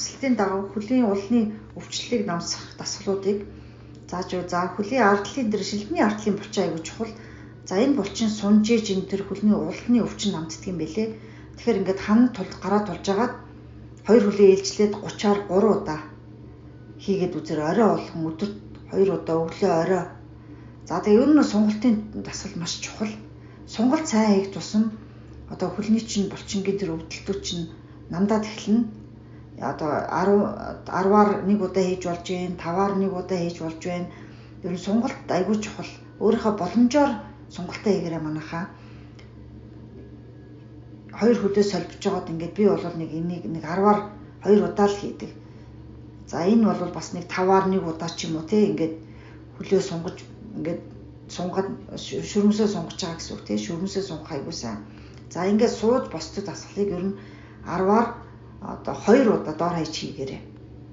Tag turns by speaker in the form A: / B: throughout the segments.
A: Хүсэлтийн дагуу хөлийн улны өвчлөлийг намсах дасгалуудыг зааж өгөө. За хөлийн ардлын дээр шилбэний ардлын булчин аягүй чухал. За энэ булчин сунжээж энэ төр хөлний улны өвчин намддаг юм байлээ. Тэгэхээр ингээд хан гараа тулж агаад 2 хөлөө ээлжлээд 30-аар 3 удаа хийгээд үзэр орой болгон өдөрт 2 удаа өглөө орой. За тэгээ ер нь сунгалтын дасгал маш чухал. Сунгалт сайн хийх тусам одоо хөлний чинь булчингийн тэр өвдөлтүүд чинь намдаад эхэлнэ. Одоо 10-аар 1 удаа хийж болж байна, 5-аар 1 удаа хийж болж байна. Ер нь сунгалт айгүй чухал. Өөрийнхөө боломжоор сунгалтаа хийгээрэй манайхаа. 2 хөлөө солбож байгаад ингээд би бол нэг 10-аар 2 удаа л хийдэг. За энэ бол бас нэг 5-аар 1 удаа ч юм уу те ингээд хөлөө сунгаж ингээд сунгаад шүрмсээ сунгаж байгаа гэсэн үг те. Шүрмсээ сунгах айгүй сайн. За ингээд сууж босдог дасгалыг ер нь 10-аар одоо 2 удаа доор хаяж хийгээрэй.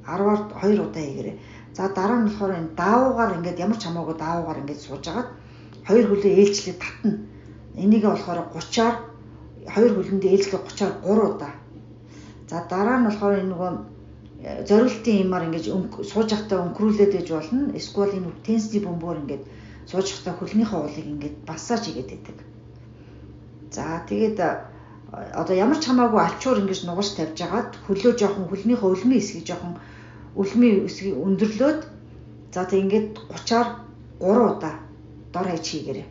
A: 10-аар 2 удаа хийгээрэй. За дараа нь болохоор энэ даавуугаар ингээд ямар ч хамаагүй даавуугаар ингээд сууж агаад 2 хөлөө ээлжлээд татна. Энийг болохоор 30-аар 2 хөлөндөө ээлжлээд 30-аар 3 удаа. За дараа нь болохоор энэ нөгөө зориултын юмар ингээд сууж явахдаа өнгөрүүлээд байж болно. Эсвэл энэ тенсний бөмбөөр ингээд сууж явахдаа хөлнийхөө уулыг ингээд массаж хийгээд байдаг. За тэгээд одоо ямар ч хамаагүй алчуур ингэж нугаж тавьж агаад хөлөө жоохон хөлнийхөө өлмийн хэсгийг өндөрлөөд за тэг ингээд 30-аар 3 удаа дор хаяж хийгээрэй.